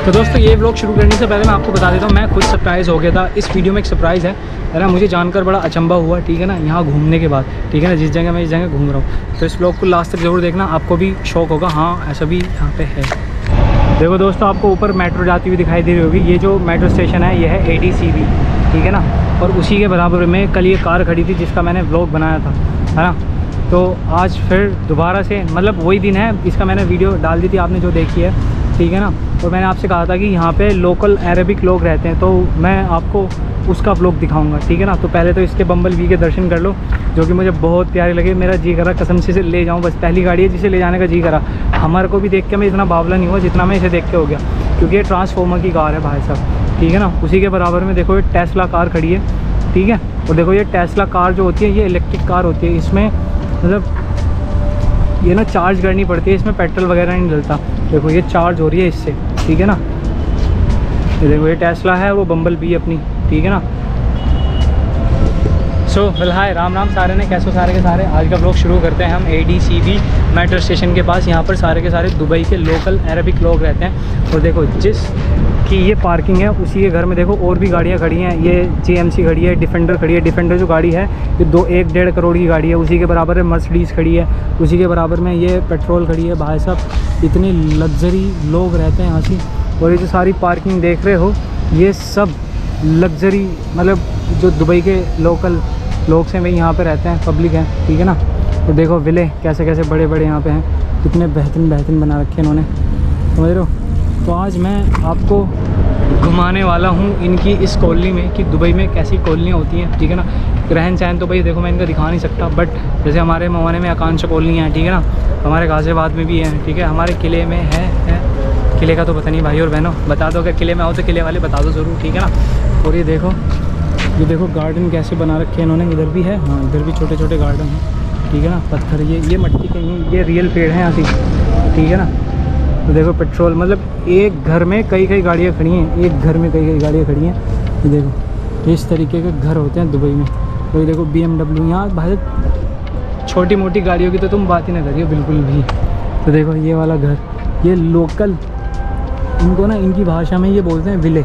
तो दोस्तों ये व्लॉग शुरू करने से पहले मैं आपको बता देता हूँ, मैं खुद सरप्राइज़ हो गया था। इस वीडियो में एक सरप्राइज़ है ना, मुझे जानकर बड़ा अचंभा हुआ, ठीक है ना, यहाँ घूमने के बाद, ठीक है ना, जिस जगह मैं इस जगह घूम रहा हूँ। तो इस व्लॉग को लास्ट तक ज़रूर देखना, आपको भी शौक होगा। हाँ, ऐसा भी यहाँ पे है। देखो दोस्तों, आपको ऊपर मेट्रो जाती हुई दिखाई दे रही होगी। ये जो मेट्रो स्टेशन है ये है ADCB, ठीक है ना। और उसी के बराबर में कल ये कार खड़ी थी जिसका मैंने व्लॉग बनाया था, है ना। तो आज फिर दोबारा से, मतलब वही दिन है, इसका मैंने वीडियो डाल दी थी, आपने जो देखी है, ठीक है ना। और मैंने आपसे कहा था कि यहाँ पे लोकल अरेबिक लोग रहते हैं, तो मैं आपको उसका व्लॉग दिखाऊंगा, ठीक है ना। तो पहले तो इसके बम्बल बी के दर्शन कर लो, जो कि मुझे बहुत प्यारे लगे। मेरा जी करा कसम से ले जाऊँ, बस पहली गाड़ी है जिसे ले जाने का जी करा। हमारे को भी देख के मैं इतना बावला नहीं हुआ जितना मैं इसे देख के हो गया, क्योंकि ये ट्रांसफॉर्मर की कार है भाई साहब, ठीक है ना। उसी के बराबर में देखो ये टेस्ला कार खड़ी है, ठीक है। और देखो ये टेस्ला कार जो होती है ये इलेक्ट्रिक कार होती है। इसमें मतलब ये ना चार्ज करनी पड़ती है, इसमें पेट्रोल वगैरह नहीं डलता। देखो ये चार्ज हो रही है इससे, ठीक है ना। ये देखो ये टेस्ला है, वो बम्बल बी अपनी, ठीक है ना। सो वेल हाय, राम राम सारे ने, कैसे सारे के सारे। आज का ब्लॉग शुरू करते हैं हम ADCB मेट्रो स्टेशन के पास। यहाँ पर सारे के सारे दुबई के लोकल अरेबिक लोग रहते हैं। और देखो जिस कि ये पार्किंग है उसी के घर में देखो और भी गाड़ियाँ खड़ी हैं। ये GMC खड़ी है, डिफेंडर खड़ी है। डिफेंडर जो गाड़ी है ये 1.5 करोड़ की गाड़ी है। उसी के बराबर में मर्सिडीज़ खड़ी है, उसी के बराबर में ये पेट्रोल खड़ी है। भाई साहब इतने लग्जरी लोग रहते हैं यहाँ से। और ये जो सारी पार्किंग देख रहे हो ये सब लग्जरी, मतलब जो दुबई के लोकल लोग से वही यहाँ पे रहते हैं, पब्लिक हैं, ठीक है ना। तो देखो विले कैसे कैसे बड़े बड़े यहाँ पे हैं, कितने बेहतरीन बेहतरीन बना रखे हैं इन्होंने, समझ रहे हो। तो आज मैं आपको घुमाने वाला हूँ इनकी इस कॉलोनी में, कि दुबई में कैसी कॉलोनियाँ होती हैं, ठीक है ना। रहन सहन तो भाई देखो मैं इनका दिखा नहीं सकता, बट जैसे हमारे मवाने में आकांक्षा कॉलोनी है, ठीक है ना। हमारे गाज़ियाबाद में भी है, ठीक है। हमारे किले में है। किले का तो पता नहीं भाई और बहनों, बता दो अगर किले में आओ तो किले वाले बता दो ज़रूर, ठीक है ना। और ये देखो गार्डन कैसे बना रखे हैं इन्होंने। इधर भी है, हाँ इधर भी छोटे छोटे गार्डन हैं, ठीक है ना। पत्थर ये मट्टी के ही, ये रियल पेड़ हैं यहाँ से, ठीक है ना। तो देखो पेट्रोल, मतलब एक घर में कई गाड़ियाँ खड़ी हैं, एक घर में कई गाड़ियाँ खड़ी हैं। ये देखो इस तरीके के घर होते हैं दुबई में। तो ये देखो BMW, यहाँ भाई छोटी मोटी गाड़ियों की तो तुम बात ही ना करिए बिल्कुल भी। तो देखो ये वाला घर, ये लोकल, इनको ना इनकी भाषा में ये बोलते हैं विले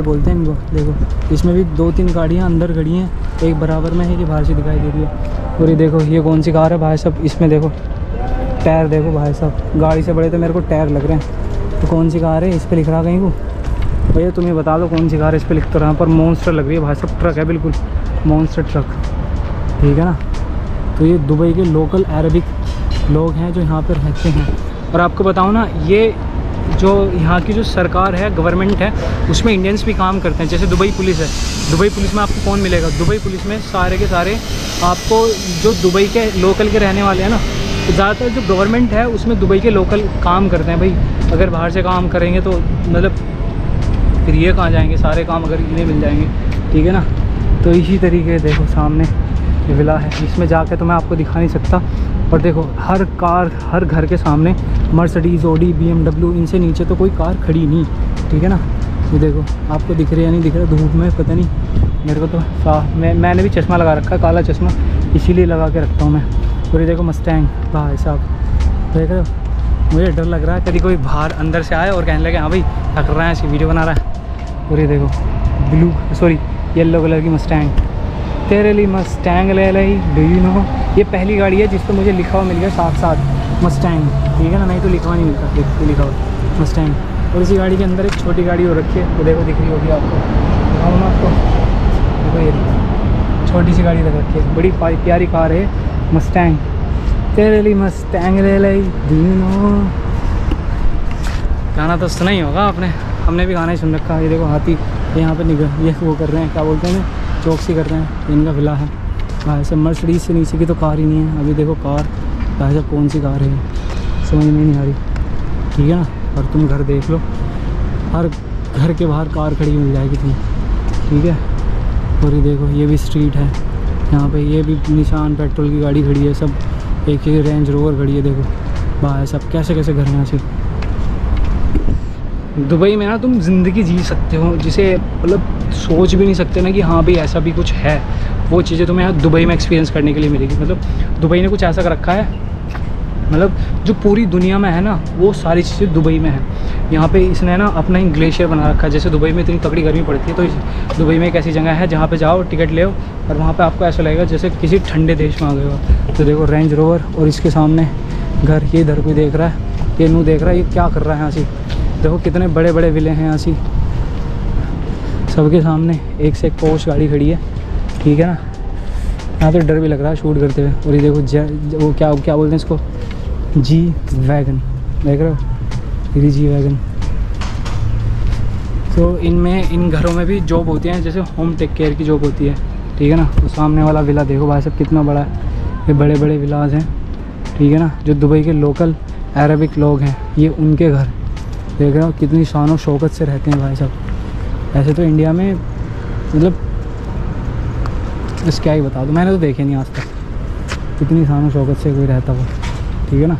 बोलते हैं इनको। देखो इसमें भी 2-3 गाड़ियाँ अंदर खड़ी हैं, एक बराबर में है कि बाहर से दिखाई दे रही है। और ये देखो ये कौन सी कार है भाई साहब, इसमें देखो टायर देखो भाई साहब, गाड़ी से बड़े तो मेरे को टायर लग रहे हैं। तो कौन सी कार है, इस पर लिख रहा कहीं को, भैया तुम्हें बता दो कौन सी कार है। इस पर लिख तो रहा पर मॉन्स्टर लग रही है भाई साहब, ट्रक है बिल्कुल मॉन्स्टर ट्रक, ठीक है ना। तो ये दुबई के लोकल अरबिक लोग हैं जो यहाँ पर रहते हैं। और आपको बताऊँ ना, ये जो यहाँ की जो सरकार है, गवर्नमेंट है, उसमें इंडियंस भी काम करते हैं। जैसे दुबई पुलिस है, दुबई पुलिस में आपको कौन मिलेगा, दुबई पुलिस में सारे के सारे आपको जो दुबई के लोकल के रहने वाले हैं ना, तो ज़्यादातर जो गवर्नमेंट है उसमें दुबई के लोकल काम करते हैं भाई। अगर बाहर से काम करेंगे तो मतलब फिर ये कहाँ जाएंगे, सारे काम अगर इन्हें मिल जाएंगे, ठीक है ना। तो इसी तरीके देखो सामने ये विला है, इसमें जाके तो मैं आपको दिखा नहीं सकता। और देखो हर कार, हर घर के सामने मर्सिडीज़, ऑडी, BMW, इनसे नीचे तो कोई कार खड़ी नहीं, ठीक है ना। ये देखो आपको दिख रही है या नहीं दिख रहा, धूप में पता नहीं, मेरे को तो साफ, मैंने भी चश्मा लगा रखा है, काला चश्मा, इसीलिए लगा के रखता हूँ मैं। और ये देखो मस्टैंग भाई साहब, देख रहे हो, मुझे डर लग रहा है कभी कोई बाहर अंदर से आए और कहने लगे हाँ भाई क्या कर रहा है, ऐसी वीडियो बना रहा है। और ये देखो येलो कलर की मस्टैंग, तेरे लिए मस्टैंग ले ली, डू यू नो। ये पहली गाड़ी है जिस पर मुझे लिखा हुआ मिल गया साथ मस्टैंग, ठीक है ना, नहीं तो लिखा हुआ नहीं मिलता, लिखा हुआ मस्टैंग। और इसी गाड़ी के अंदर एक छोटी गाड़ी हो रखी है, वो देखो दिख रही होगी आपको, दिखाऊँ ना आपको, देखो ये छोटी सी गाड़ी लग रखी है, बड़ी प्यारी कार है मस्टैंग, तेरे लिए मस्टैंग ले ली, डू यू नो। गाना तो सुना ही होगा आपने, हमने भी गाना ही सुन रखा। ये देखो हाथी यहाँ पे ये वो कर रहे हैं, क्या बोलते हैं, चौकसी कर रहे हैं, इनका विला है भाई साहब। मर्सिडीज़ से नीचे की तो कार ही नहीं है। अभी देखो कार भाई साहब कौन सी कार है समझ में नहीं आ रही, ठीक है ना। और तुम घर देख लो, हर घर के बाहर कार खड़ी मिल जाएगी तुम्हें, ठीक है। और ये देखो ये भी स्ट्रीट है यहाँ पे, ये भी निशान पेट्रोल की गाड़ी खड़ी है, सब एक रेंज रोवर खड़ी है। देखो भाई साहब कैसे कैसे घर में ऐसे। दुबई में ना तुम ज़िंदगी जी सकते हो जिसे मतलब सोच भी नहीं सकते ना कि हाँ भाई ऐसा भी कुछ है। वो चीज़ें तुम्हें यहाँ दुबई में एक्सपीरियंस करने के लिए मिलेगी। मतलब दुबई ने कुछ ऐसा कर रखा है मतलब जो पूरी दुनिया में है ना वो सारी चीज़ें दुबई में है। यहाँ पे इसने ना अपना ही ग्लेशियर बना रखा है। जैसे दुबई में इतनी तगड़ी गर्मी पड़ती है, तो दुबई में एक ऐसी जगह है जहाँ पे जाओ, टिकट ले और वहाँ पे आपको ऐसा लगेगा जैसे किसी ठंडे देश में आ गए हो। तो देखो रेंज रोवर और इसके सामने घर, ये इधर कोई देख रहा है, ये नू देख रहा है, ये क्या कर रहा है यहाँ से। देखो कितने बड़े बड़े विले हैं यहाँ से, सबके सामने एक से एक पोश गाड़ी खड़ी है, ठीक है ना। यहाँ तो डर भी लग रहा है शूट करते हुए। और ये देखो वो क्या बोलते हैं इसको, जी वैगन, देख रहे हो, ये जी वैगन। तो इनमें इन घरों में भी जॉब होती हैं, जैसे होम टेक केयर की जॉब होती है, ठीक है ना। तो सामने वाला विला देखो भाई साहब कितना बड़ा है, ये बड़े बड़े विलाज हैं, ठीक है ना। जो दुबई के लोकल अरबिक लोग हैं, ये उनके घर, देख रहे हो कितनी शान और शौकत से रहते हैं भाई साहब। ऐसे तो इंडिया में मतलब बस क्या ही बता दूँ, मैंने तो देखे नहीं आज तक कितनी शान और शौकत से कोई रहता हो, ठीक है ना।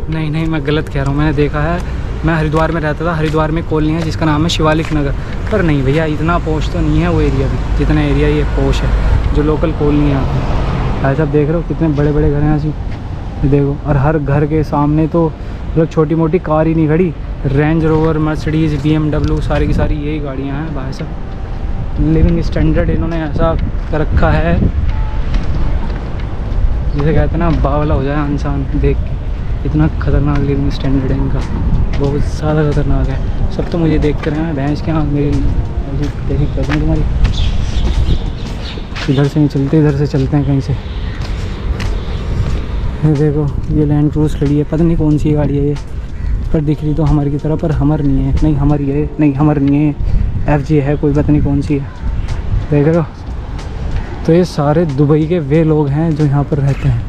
नहीं मैं गलत कह रहा हूँ, मैंने देखा है। मैं हरिद्वार में रहता था, हरिद्वार में कॉलोनी है जिसका नाम है शिवालिक नगर, पर नहीं भैया इतना पोश तो नहीं है वो एरिया भी, जितना एरिया ये पोश है जो लोकल कॉलोनी है यहाँ पर। भाई साहब देख रहे हो कितने बड़े बड़े घर हैं ऐसी, देखो। और हर घर के सामने तो मतलब छोटी मोटी कार ही नहीं खड़ी, रेंज रोवर, मर्सिडीज़, BMW, सारी की सारी यही गाड़ियाँ हैं भाई साहब। लिविंग स्टैंडर्ड इन्होंने ऐसा कर रखा है जिसे कहते हैं ना बावला हो जाए इंसान देख के, इतना खतरनाक लिविंग स्टैंडर्ड है इनका, बहुत ज़्यादा खतरनाक है। सब तो मुझे देख कर रहे हैं, भैंस के आँख मेरी देखी कर दूँ तुम्हारी। इधर से नहीं चलते, इधर से चलते हैं कहीं से। ये देखो ये लैंड क्रूज़ खड़ी है, पता नहीं कौन सी गाड़ी है ये, पर दिख रही तो हमर की तरह, पर हमर नहीं है, नहीं हमर ये नहीं, हमर नहीं है, FJ है कोई, पता नहीं कौन सी है, देख रहे हो। तो ये सारे दुबई के वे लोग हैं जो यहाँ पर रहते हैं।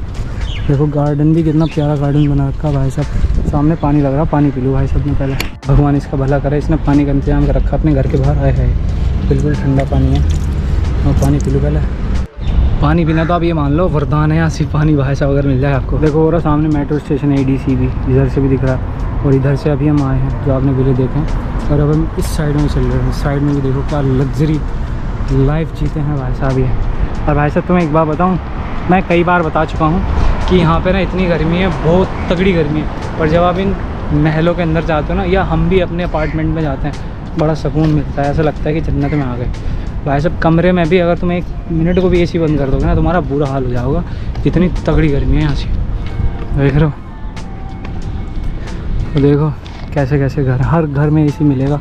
देखो गार्डन भी कितना प्यारा गार्डन बना रखा भाई साहब। सामने पानी लग रहा, पानी पी लो भाई साहब ने पहले, भगवान इसका भला करे। इसने पानी का इंतजाम कर रखा अपने घर के बाहर, आए है बिल्कुल ठंडा पानी है, और पानी पी लो पहले। पानी पीना तो आप ये मान लो वरदान है, यहाँ से पानी भाई साहब अगर मिल जाए आपको। देखो और सामने मेट्रो स्टेशन है ADCB, इधर से भी दिख रहा है, और इधर से अभी हम आए हैं जो आपने पहले देखे हैं। और अब हम इस साइड में चल रहे हैं, साइड में भी देखो क्या लग्जरी लाइफ जीते हैं भाई साहब ये। और भाई साहब तुम्हें एक बात बताऊँ, मैं कई बार बता चुका हूँ कि यहाँ पे ना इतनी गर्मी है, बहुत तगड़ी गर्मी है, पर जब आप इन महलों के अंदर जाते हो ना, या हम भी अपने अपार्टमेंट में जाते हैं, बड़ा सुकून मिलता है, ऐसा लगता है कि जन्नत में आ गए भाई साहब। कमरे में भी अगर तुम एक मिनट को भी AC बंद कर दोगे ना, तुम्हारा बुरा हाल हो जाएगा, इतनी तगड़ी गर्मी है यहाँ से, देख रहे हो। तो देखो कैसे कैसे घर, हर घर में AC मिलेगा।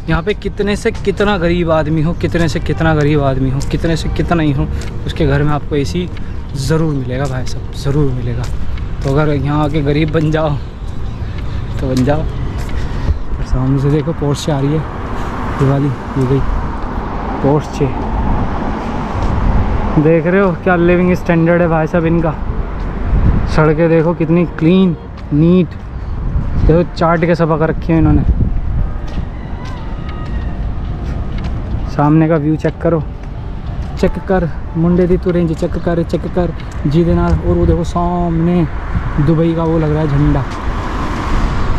यहाँ पे कितने से कितना गरीब आदमी हो, कितने से कितना गरीब आदमी हो, कितने से कितना ही हो, उसके घर में आपको AC ज़रूर मिलेगा भाई साहब, ज़रूर मिलेगा। तो अगर यहाँ आके गरीब बन जाओ तो बन जाओ। सामने से देखो पोर्शे आ रही है, दिवाली ये गई पोर्शे, देख रहे हो क्या लिविंग स्टैंडर्ड है भाई साहब इनका। सड़कें देखो कितनी क्लीन नीट, देखो चाट के सफा कर रखी है इन्होंने। सामने का व्यू चेक करो, चेक कर मुंडे दी तू रेंज चेक कर जी देना। और वो देखो सामने दुबई का वो लग रहा है झंडा,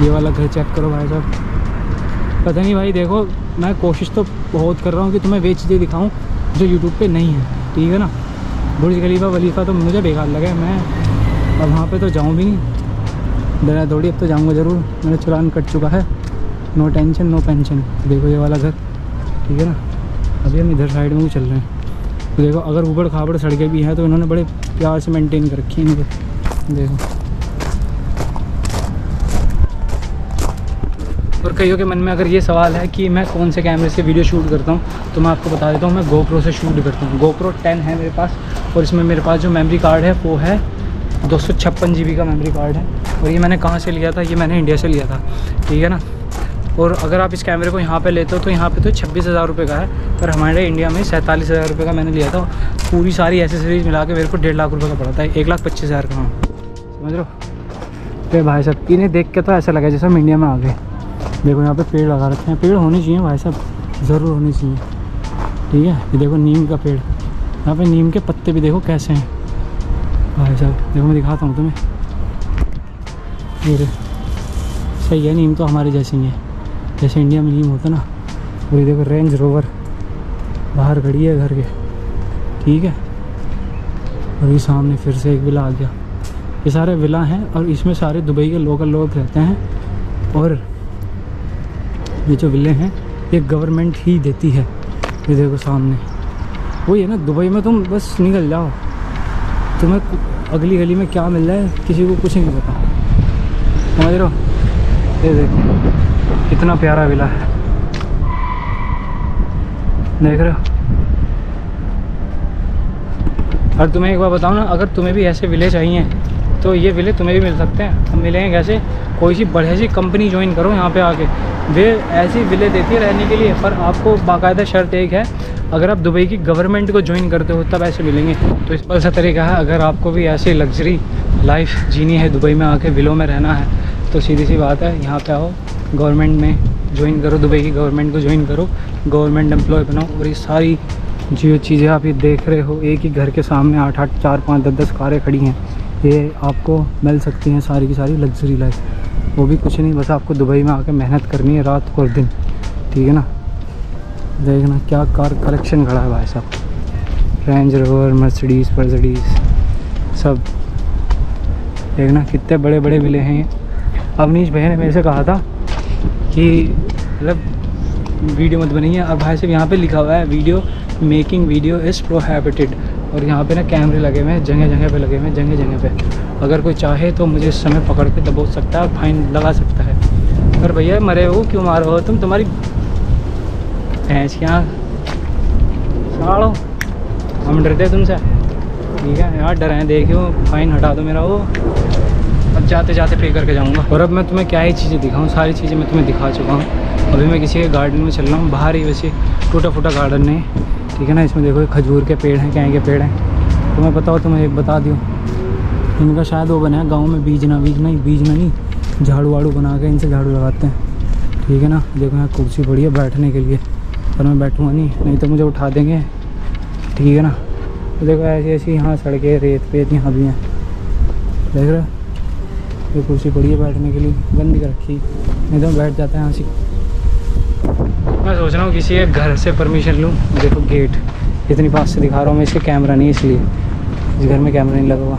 ये वाला घर चेक करो भाई साहब। पता नहीं भाई, देखो मैं कोशिश तो बहुत कर रहा हूँ कि तुम्हें वे चीज़ें दिखाऊँ जो यूट्यूब पे नहीं है, ठीक है ना। बुर्ज खलीफा वलीफा तो मुझे बेकार लगा, मैं अब वहाँ पे तो जाऊँ भी नहीं, दरा दौड़ी अब तो जाऊँगा ज़रूर, मेरा चालान कट चुका है, नो टेंशन नो पेंशन। देखो ये वाला घर, ठीक है ना। अभी हम इधर साइड में भी चल रहे हैं, तो देखो अगर ऊबड़ खाबड़ सड़कें भी हैं तो इन्होंने बड़े प्यार से मेंटेन कर रखी है इनको, देखो। और कईयों के मन में अगर ये सवाल है कि मैं कौन से कैमरे से वीडियो शूट करता हूँ, तो मैं आपको बता देता हूँ, मैं GoPro से शूट करता हूँ। GoPro 10 है मेरे पास, और इसमें मेरे पास जो मेमोरी कार्ड है वो है 256 GB का मेमोरी कार्ड है। और ये मैंने कहाँ से लिया था, ये मैंने इंडिया से लिया था, ठीक है ना। और अगर आप इस कैमरे को यहाँ पे लेते हो तो यहाँ पे तो 26,000 रुपये का है, पर हमारे इंडिया में 47,000 रुपये का मैंने लिया था। पूरी सारी एसेसरीज मिला के मेरे को 1.5 लाख रुपये का पड़ा था, 1,25,000 का, समझ लो। तो भाई साहब इन्हें देख के तो ऐसा लगा जैसे हम इंडिया में आ गए। देखो यहाँ पे पेड़ लगा रखे हैं, पेड़ होने चाहिए भाई साहब, ज़रूर होने चाहिए, ठीक है। ये देखो नीम का पेड़, यहाँ पे नीम के पत्ते भी देखो कैसे हैं भाई साहब। देखो मैं दिखाता हूँ तुम्हें, ये सही है, नीम तो हमारे जैसे ही है, जैसे इंडिया में नीम होता ना। और ये देखो रेंज रोवर बाहर खड़ी है घर के, ठीक है। और ये सामने फिर से एक विला आ गया। ये सारे विला हैं और इसमें सारे दुबई के लोकल लोग रहते हैं। और ये जो विले हैं ये गवर्नमेंट ही देती है। ये देखो सामने वही है ना, दुबई में तुम बस निकल जाओ, तुम्हें अगली गली में क्या मिल जाए किसी को कुछ नहीं पता, समझ रहे हो। ये देखो कितना प्यारा विला है, देख रहे हो। और तुम्हें एक बार बताऊँ ना, अगर तुम्हें भी ऐसे विले चाहिए तो ये विले तुम्हें भी मिल सकते हैं। हम मिलेंगे कैसे, कोई सी बढ़िया सी कंपनी ज्वाइन करो यहाँ पे आके, वे ऐसी विले देती है रहने के लिए। पर आपको बाकायदा शर्त एक है, अगर आप दुबई की गवर्नमेंट को ज्वाइन करते हो तब ऐसे मिलेंगे। तो इस पर सा तरीका है, अगर आपको भी ऐसे लग्जरी लाइफ जीनी है, दुबई में आके विलों में रहना है, तो सीधी सी बात है यहाँ पे आओ, गवर्नमेंट में ज्वाइन करो, दुबई की गवर्नमेंट को ज्वाइन करो, गवर्नमेंट एम्प्लॉय बनाओ। और ये सारी जो चीज़ें आप ये देख रहे हो, एक ही घर के सामने 8-8, 4-5, 10-10 कारें खड़ी हैं, ये आपको मिल सकती हैं सारी की सारी लग्जरी लाइफ। वो भी कुछ नहीं, बस आपको दुबई में आके मेहनत करनी है रात और दिन, ठीक है ना। देखना क्या कार कलेक्शन खड़ा है भाई साहब, रेंज रोवर, मर्सिडीज़ सब, देखना कितने बड़े बड़े मिले हैं ये। अवनीश भैया ने मेरे से कहा था कि मतलब वीडियो मत बनाइए, और भाई साहब यहाँ पे लिखा हुआ है video making video is prohibited. और यहाँ पे ना कैमरे लगे हुए हैं, जगह जगह पे लगे हुए हैं, जगह जगह पे। अगर कोई चाहे तो मुझे इस समय पकड़ के दबोच सकता है, फाइन लगा सकता है। अगर भैया मरे हो क्यों मारो हो तुम, तुम्हारी भैंस यहाँ साड़ो, हम डरते तुमसे, ठीक है यार, डरें देखियो, फाइन हटा दो मेरा वो। अब जाते जाते पे करके जाऊँगा। और अब मैं तुम्हें क्या ही चीज़ें दिखाऊँ, सारी चीज़ें मैं तुम्हें दिखा चुका हूँ। अभी मैं किसी के गार्डन में चल रहा हूँ, बाहर ही वैसे टूटा फूटा गार्डन है, ठीक है ना। इसमें देखो खजूर के पेड़ हैं, क्या के पेड़ हैं, तुम्हें पता हो तो मैं एक बता दूँ। इनका शायद वो बना है गाँव में, बीजना नहीं, झाड़ू वाड़ू बना के इनसे झाड़ू लगाते हैं, ठीक है ना। देखो यहाँ कुर्सी पड़ी है बैठने के लिए, पर मैं बैठूँगा नहीं तो मुझे उठा देंगे, ठीक है ना। तो देखो ऐसी यहाँ सड़कें, रेत यहाँ भी हैं, देख रहे हो। ये कुर्सी पड़ी है बैठने के लिए, गंदी कर रखी, नहीं तो बैठ जाता है यहाँ से। मैं सोच रहा हूँ किसी एक घर से परमिशन लूँ। देखो गेट इतनी पास से दिखा रहा हूँ मैं, इसके कैमरा नहीं, इसलिए इस घर में कैमरा नहीं लगा हुआ।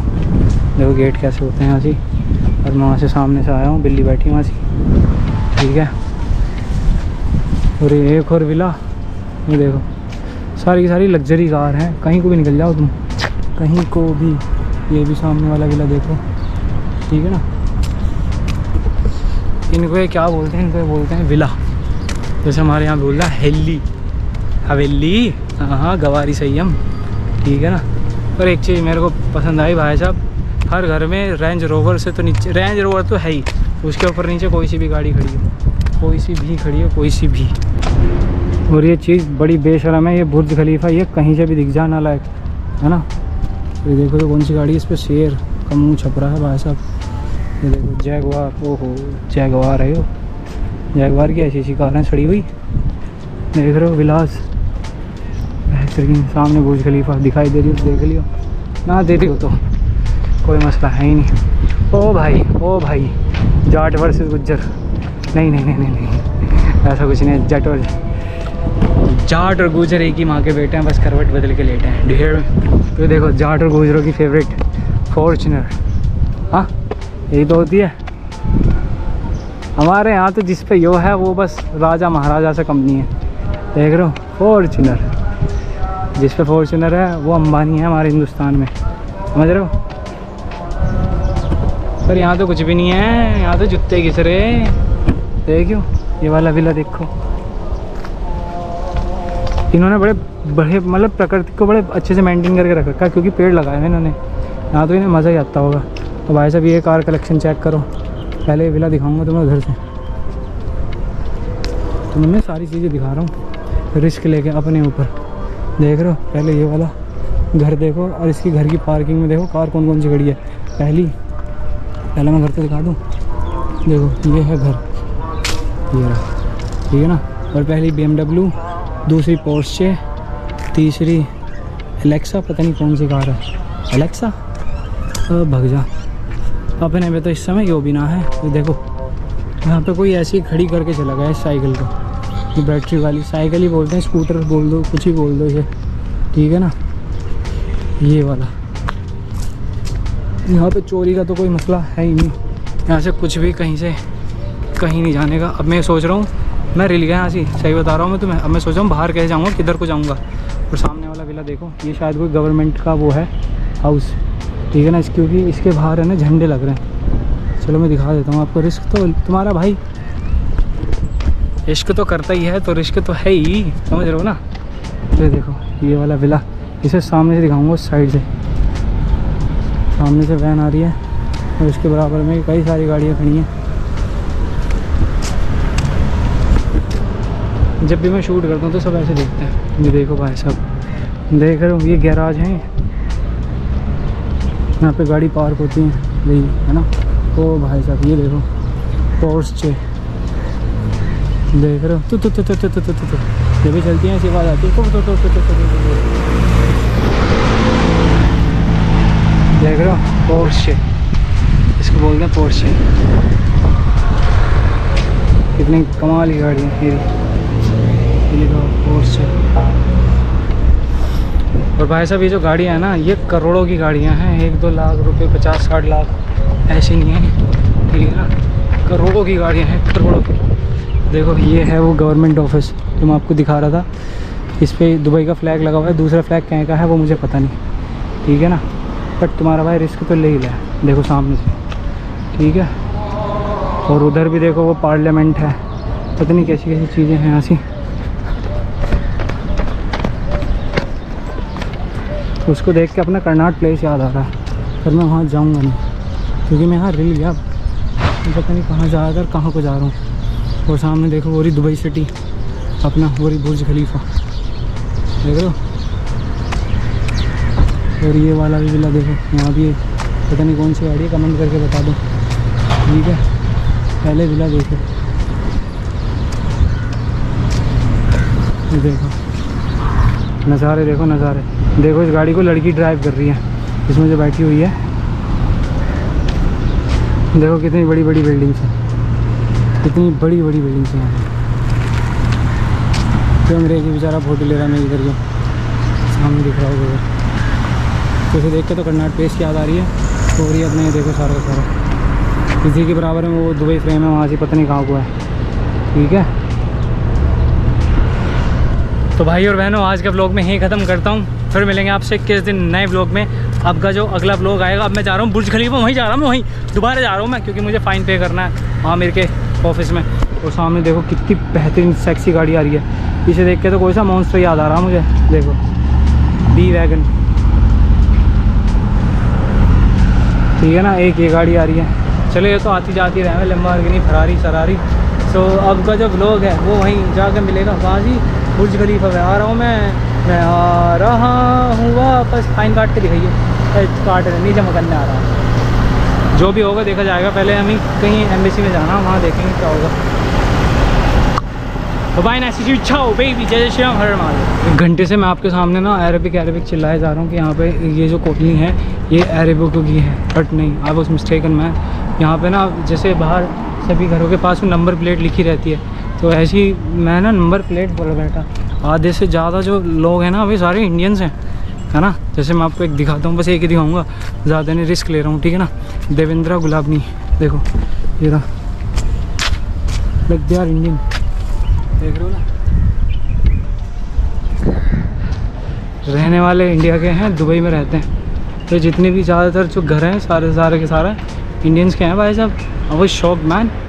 देखो गेट कैसे होते हैं यहाँ से, और मैं वहाँ से सामने से आया हूँ, बिल्ली बैठी वहाँ से, ठीक है। और ये एक और विला, ये देखो सारी की सारी लग्जरी कार हैं, कहीं को भी निकल जाओ तुम, कहीं को भी। ये भी सामने वाला विला देखो, ठीक है ना। इनको ये क्या बोलते हैं, इनको ये बोलते हैं विला, जैसे हमारे यहाँ बोल रहा हेली हवेली, हाँ गवारी सही हम, ठीक है ना। पर एक चीज़ मेरे को पसंद आई भाई साहब, हर घर में रेंज रोवर से तो नीचे, रेंज रोवर तो है ही, उसके ऊपर नीचे कोई सी भी गाड़ी खड़ी हो, कोई सी भी खड़ी हो, कोई सी भी। और ये चीज़ बड़ी बेशरम है, ये बुर्ज खलीफा, ये कहीं से भी दिख जाना लायक है ना। ये देखो ये कौन सी गाड़ी है, इस पर शेर का मुँह छप रहा है भाई साहब। ये देखो जैगवार, ओहो जैगवार है, वो जैगवार की ऐसी कारें सड़ी हुई, देख रहे हो। विलास बेहतरीन, सामने बुर्ज खलीफा दिखाई दे रही हो, देख लियो ना, दे रही हो तो कोई मसला है ही नहीं। ओ भाई जाट वर्सेस गुज्जर, नहीं ऐसा कुछ नहीं। जाट और गुजर एक ही माँ के बेटे हैं, बस करवट बदल के लेटे हैं ढेर। तो देखो जाट और गुजरों की फेवरेट फॉर्च्यूनर, हाँ यही तो होती है हमारे यहाँ। तो जिस पे यो है वो बस राजा महाराजा से कम नहीं है, देख रहे हो फॉर्च्यूनर, जिस पे फॉर्च्यूनर है वो अंबानी है हमारे हिंदुस्तान में, समझ रहे हो। पर यहाँ तो कुछ भी नहीं है, यहाँ तो जूते घिस रहे, देखियो ये वाला विला देखो। इन्होंने बड़े मतलब प्रकृति को बड़े अच्छे से मेंटेन करके रख रखा है, क्योंकि पेड़ लगाए हैं इन्होंने, यहाँ तो इन्हें मज़ा ही आता होगा। तो भाई साहब ये कार कलेक्शन चेक करो, पहले विला दिखाऊंगा तुम्हें उधर से, तो मैं सारी चीज़ें दिखा रहा हूँ रिस्क लेके अपने ऊपर, देख रहे हो। पहले ये वाला घर देखो, और इसकी घर की पार्किंग में देखो कार कौन कौन सी खड़ी है। पहले मैं घर तो दिखा दूँ, देखो ये है घर, ये रहा, ठीक है ना। और पहली BMW, दूसरी पोर्शे, तीसरी एलेक्सा, पता नहीं कौन सी कार है एलेक्सा, भग जा। अपने में तो इस समय यो भी ना है। तो देखो यहाँ पे कोई ऐसी खड़ी करके चला गया इस साइकिल को, ये बैटरी वाली साइकिल ही बोलते हैं, स्कूटर बोल दो, कुछ ही बोल दो ये, ठीक है ना। ये वाला यहाँ पे चोरी का तो कोई मसला है ही नहीं, यहाँ से कुछ भी कहीं से कहीं नहीं जाने का। अब मैं सोच रहा हूँ, मैं रिल गया यहाँ से, सही बता रहा हूँ मैं तुम्हें। अब मैं सोच रहा हूँ बाहर कैसे जाऊँगा, किधर को जाऊँगा। और सामने वाला विला देखो, ये शायद कोई गवर्नमेंट का वो है हाउस, ठीक है ना, क्योंकि इसके बाहर है ना झंडे लग रहे हैं। चलो मैं दिखा देता हूँ आपको। रिस्क तो तुम्हारा भाई इश्क तो करता ही है, तो रिस्क तो है ही, समझ रहे हो ना। ये देखो ये वाला विला, इसे सामने से दिखाऊंगा, उस साइड से सामने से वैन आ रही है और उसके बराबर में कई सारी गाड़ियाँ खड़ी हैं। जब भी मैं शूट करता हूँ तो सब ऐसे देखते हैं। ये देखो भाई साहब, देख रहे हो, ये गैराज है, यहाँ पे गाड़ी पार्क होती है भाई, है ना। ओ भाई साहब ये देखो पोर्चे, देख रहे हो, तो ये भी चलती हैं, ऐसी आवाज़ आती है, तो देख रहे हो पोर्चे, इसको बोलते हैं पोर्चे। कितनी कमाल की गाड़ी है ये पोर्चे। और भाई साहब ये जो गाड़ियाँ हैं ना, ये करोड़ों की गाड़ियाँ हैं, 1-2 लाख रुपए, 50-60 लाख ऐसी नहीं है, ठीक है ना, करोड़ों की गाड़ियाँ हैं, करोड़ों की। देखो ये है वो गवर्नमेंट ऑफिस जो मैं आपको दिखा रहा था, इस पर दुबई का फ्लैग लगा हुआ है, दूसरा फ्लैग कहीं का है वो मुझे पता नहीं, ठीक है ना। बट तुम्हारा भाई रिस्क तो ले ही लिया, देखो सामने से, ठीक है। और उधर भी देखो वो पार्लियामेंट है, पता नहीं कैसी कैसी चीज़ें हैं ऐसी। उसको देख के अपना कर्नाट प्लेस याद आ रहा है, पर मैं वहाँ जाऊँगा नहीं, क्योंकि मैं यहाँ रिल गया, पता नहीं कहाँ जा रहा था, कहाँ को जा रहा हूँ। और सामने देखो वो रही दुबई सिटी, अपना वो रही बुर्ज खलीफा, देख लो। और ये वाला भी विला देखो, यहाँ भी पता नहीं कौन सी गाड़ी है, कमेंट करके बता दो, ठीक है। पहले विला देखो, देखो नज़ारे, देखो नज़ारे, देखो इस गाड़ी को लड़की ड्राइव कर रही है, इसमें जो बैठी हुई है, देखो कितनी बड़ी बड़ी बिल्डिंग्स हैं, कितनी बड़ी बड़ी बिल्डिंग्स हैं यहाँ। तो अंग्रेजी बेचारा फोटो ले रहा है, मैं इधर के सामने दिख रहा होगा, तो इसे देख के तो कर्नाट प्लेस की याद आ रही है। और ये अपने देखो सारा का सारा इसी के बराबर में वो दुबई फ्रेम है, वहाँ से पता नहीं कहाँ को है, ठीक है। तो भाई और बहनों, आज का व्लॉग मैं यहीं ख़त्म करता हूँ, फिर मिलेंगे आपसे किस दिन नए व्लॉग में। आपका जो अगला व्लॉग आएगा, अब मैं जा रहा हूँ बुर्ज खलीफा, वहीं जा रहा हूँ, वहीं दोबारा जा रहा हूँ मैं, क्योंकि मुझे फ़ाइन पे करना है आमिर के ऑफिस में। और सामने देखो कितनी बेहतरीन सेक्सी गाड़ी आ रही है, इसे देख के तो कोई सा मॉन्स्टर याद आ रहा मुझे, देखो डी वैगन, ठीक है ना। एक ये गाड़ी आ रही है, चलो ये तो आती जाती रहे, लैम्बोर्गिनी, फरारी, सरारी। तो अब का जो व्लॉग है वो वहीं जाकर मिलेगा, बाजी बुर्ज खलीफा में आ रहा हूँ मैं आ रहा हूँ वापस। फाइन काट के दिखाइए, काट नहीं जमा करने आ रहा हूँ, जो भी होगा देखा जाएगा। पहले हमें कहीं एम्बेसी में जाना, वहाँ देखेंगे क्या होगा। तो भाई ना ऐसी इच्छा हो बेबी, जय श्री राम, हर माल। एक घंटे से मैं आपके सामने ना अरबिक चिल्लाए जा रहा हूँ कि यहाँ पे ये जो कॉलोनी है ये अरबिकों की है, बट नहीं, आई वाज मिस्टेकन मैन। यहाँ पे ना जैसे बाहर सभी घरों के पास नंबर प्लेट लिखी रहती है, तो ऐसी मैं ना नंबर प्लेट पर बैठा। आधे से ज़्यादा जो लोग हैं ना वे सारे इंडियंस हैं, है ना। जैसे मैं आपको एक दिखाता हूँ, बस एक ही दिखाऊंगा, ज़्यादा नहीं रिस्क ले रहा हूँ, ठीक है ना। देवेंद्रा गुलाबनी, देखो ये रहा, लाइक दे आर इंडियन, देख रहे हो ना। रहने वाले इंडिया के हैं, दुबई में रहते हैं, तो जितने भी ज़्यादातर जो घर हैं सारे के सारे इंडियंस के हैं भाई साहब। I was shocked man.